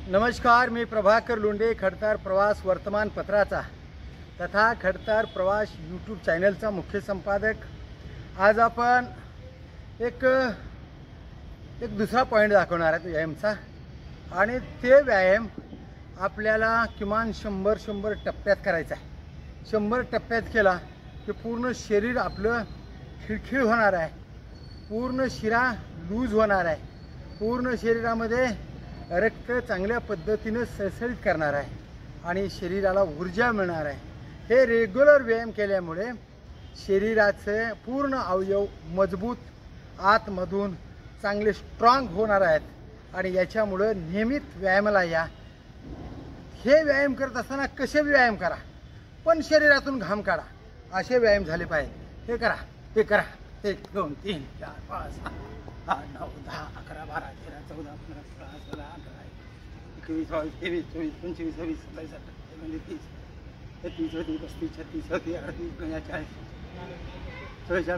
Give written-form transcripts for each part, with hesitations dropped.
नमस्कार, मी प्रभाकर लोंढे, खडतार प्रवास वर्तमानपत्राचा तथा खडतार प्रवास यूट्यूब चॅनलचा मुख्य संपादक। आज आपण एक दुसरा पॉईंट दाखवणार आहे व्यायामचा, आणि ते व्यायाम आपल्याला किमान 100 टप्प्यात करायचा आहे। 100 टप्प्यात केला की पूर्ण शरीर आपलं खिळखिळ होणार आहे, पूर्ण शिरा लूज होणार आहे, पूर्ण शरीरामध्ये रक्त चांगल्या पद्धतीने सळसळीत करणार आहे आणि शरीराला ऊर्जा मिळणार आहे। हे रेग्युलर व्यायाम केल्यामुळे शरीराचे पूर्ण अवयव मजबूत आतमधून चांगले स्ट्रॉंग होणार आहेत आणि याच्यामुळे नियमित व्यायामाला या। हे व्यायाम करत असताना कसे व्यायाम करा, पण शरीरातून घाम काढा, असे व्यायाम झाले पाहिजे। हे करा, ते करा, 1 2 3 4 5 6 8 9 10 11 12 13 14 15 16 17 18 21 22 23 24 25 26 27 28 29 30 31 32 33 34 38 39 40 45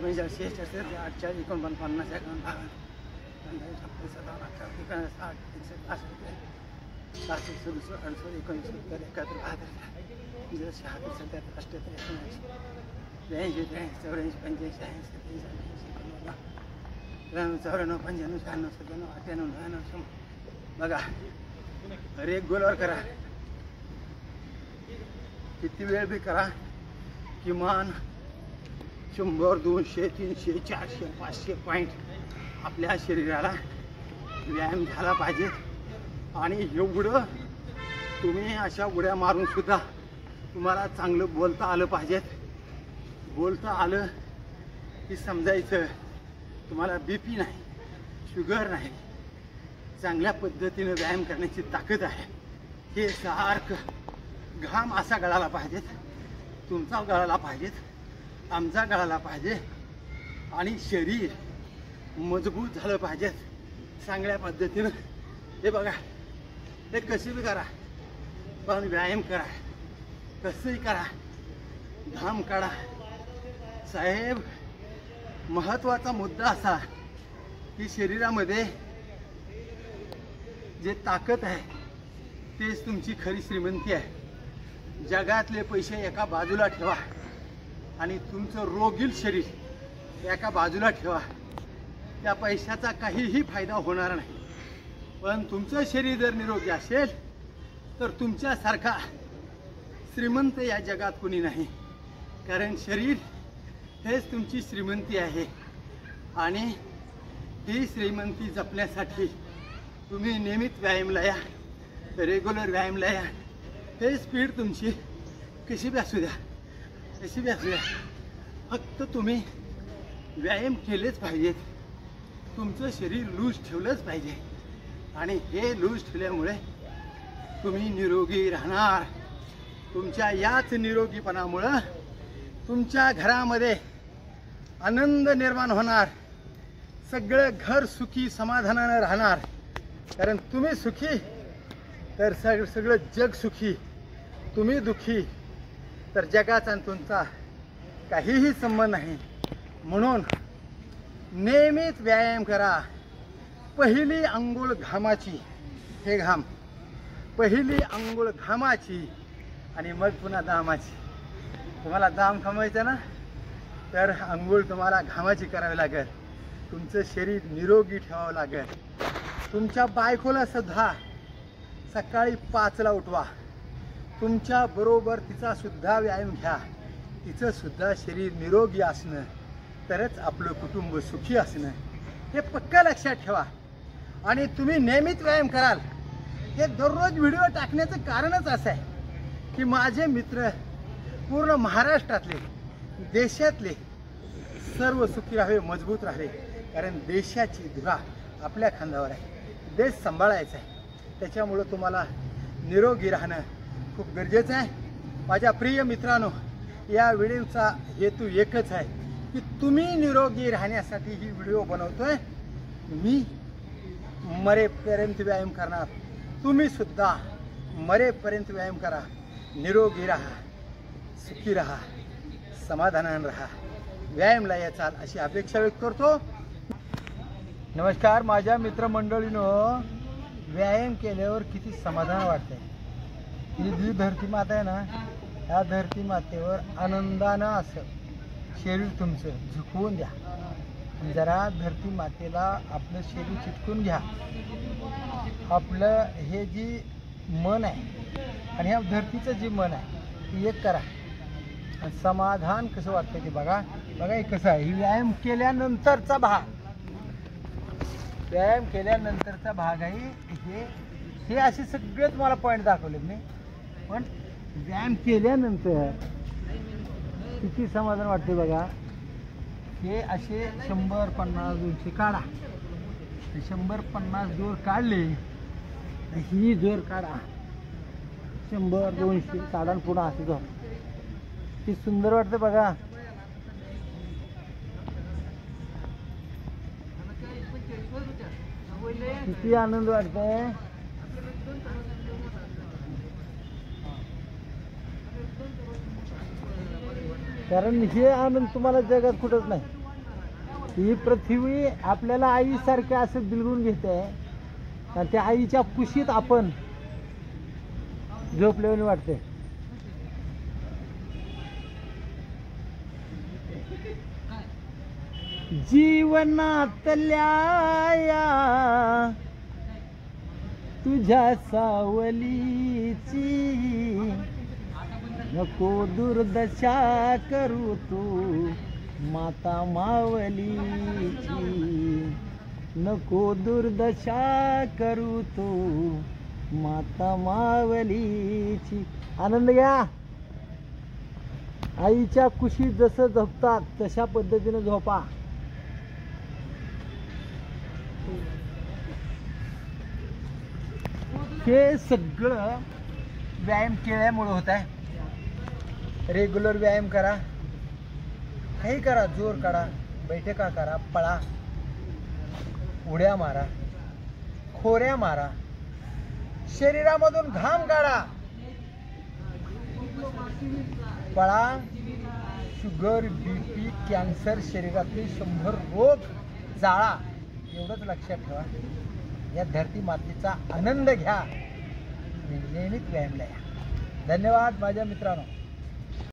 46 47 48 49 बघा, रेग्युलर करा, किती वेळ बी करा, किमान 100 200 300 400 500 पॉईंट आपल्या शरीराला व्यायाम झाला पाहिजे। आणि एवढं तुम्ही अशा उड्या मारून सुद्धा तुम्हाला चांगलं बोलता आलं पाहिजे। बोलता आलं की समजायचं तुम्हाला बीपी नाही, शुगर नाही, चांगल्या पद्धतीने व्यायाम करण्याची ताकद आहे। हे सारखं घाम असा गळाला पाहिजे, तुमचा गळाला पाहिजे, आमचा गळाला पाहिजे, आणि शरीर मजबूत झालं पाहिजे चांगल्या पद्धतीनं। हे बघा, हे कशी बी करा, पण व्यायाम करा, कसंही करा, घाम काढा। साहेब, महत्त्वाचा मुद्दा असा की शरीरामध्ये जे ताकद आहे तेच तुमची खरी श्रीमंती आहे। जगातले पैसे एका बाजूला ठेवा आणि तुमचं रोगील शरीर एका बाजूला ठेवा, त्या पैशाचा काहीही फायदा होणार नाही। पण तुमचं शरीर जर निरोगी असेल तर तुमच्यासारखा श्रीमंत या जगात कोणी नाही, कारण शरीर हेच तुमची श्रीमंती आहे। आणि ही श्रीमंती जपण्यासाठी तुम्ही नियमित व्यायामला या, रेग्युलर व्यायामला या। हे स्पीड तुमची कशी बी असू द्या, कशी बी असू द्या, फक्त तुम्ही व्यायाम केलेच पाहिजेत, तुमचं शरीर लूज ठेवलंच पाहिजे। आणि हे लूज ठेवल्यामुळे तुम्ही निरोगी राहणार। तुमच्या याच निरोगीपणामुळं तुमच्या घरामध्ये आनंद निर्माण होणार, सगळं घर सुखी समाधानानं राहणार। कारण तुम्ही सुखी तर सगळं जग सुखी, तुम्ही दुखी तर जगाचा आणि तुमचा काहीही संबंध नाही। म्हणून नियमित व्यायाम करा। पहिली अंघोळ घामाची, हे घाम, पहिली अंघोळ घामाची आणि मग पुन्हा दामाची। तुम्हाला दाम कमवायचं ना, तर अंघोळ तुम्हाला घामाची करावी लागेल, तुमचं शरीर निरोगी ठेवावं लागेल। तुमच्या बायकोला सुद्धा सकाळी 5ला उठवा, तुमच्या बरोबर तिचा सुद्धा व्यायाम घ्या, तिचं सुद्धा शरीर निरोगी असणं तरच आपलं कुटुंब सुखी असणं, हे पक्का लक्षात ठेवा। आणि तुम्ही नियमित व्यायाम कराल। हे दररोज व्हिडिओ टाकण्याचं कारणच असं आहे की माझे मित्र पूर्ण महाराष्ट्रातले, देशातले सर्व सुखी राहावे, मजबूत राहावे, कारण देशाची धुरा आपल्या खांद्यावर आहे, देश सांभाळायचा आहे। त्याच्यामुळं तुम्हाला निरोगी राहणं खूप गरजेचं आहे। माझ्या प्रिय मित्रांनो, या व्हिडिओचा हेतू एकच आहे की तुम्ही निरोगी राहण्यासाठी ही व्हिडिओ बनवतोय। मी मरेपर्यंत व्यायाम करणार, तुम्ही सुद्धा मरेपर्यंत व्यायाम करा, निरोगी राहा, सुखी राहा, समाधानानं राहा, व्यायामला याचाल अशी अपेक्षा व्यक्त करतो। नमस्कार माझ्या मित्रमंडळीनो, व्यायाम केल्यावर किती समाधान वाटतंय. ही जी धरती माता आहे ना, ह्या धरती मातेवर आनंदानं असं शरीर तुमचं झुकवून द्या. जरा धरती मातेला आपलं शरीर चिटकून घ्या. आपलं हे जी मन आहे आणि ह्या धरतीचं जे मन आहे ते एक करा. आणि समाधान कसं वाटतं ते बघा. बघा हे कसं आहे. ही व्यायाम केल्यानंतरचा भाग, व्यायाम केल्यानंतरचा भाग आहे हे असे सगळे तुम्हाला पॉईंट दाखवले मी. पण व्यायाम केल्यानंतर किती समाधान वाटते बघा. हे असे 100-50 जोरचे काढा. 100-50 जोर काढले, ही जोर काढा. 100-200 काढा आणि पुन्हा असं जोर. किती सुंदर वाटतं बघा. किती आनंद वाटतंय. कारण हे आनंद तुम्हाला जगात कुठंच नाही. ही पृथ्वी आपल्याला आईसारखे असं बिलगून घेते आणि त्या आईच्या कुशीत आपण झोपल्याने वाटते. जीवनातल्या तुझ्या सावलीची नको दुर्दशा करू तू माता मावलीची. नको दुर्दशा करू तू माता मावलीची. आनंद घ्या. आईच्या कुशीत जसं झोपतात तशा पद्धतीने झोपा. हे सगळं व्यायाम केल्यामुळे होत आहे. रेग्युलर व्यायाम करा, काही करा, जोर काढा, बैठका करा, पळा, उड्या मारा, खोऱ्या मारा, शरीरामधून घाम काढा, पळा. शुगर, BP, कॅन्सर, शरीरातले 100 रोग जाळा. एवढंच लक्षात ठेवा. या धरती मातेचा आनंद घ्या. नेहमीच व्यायामला या. धन्यवाद माझ्या मित्रांनो.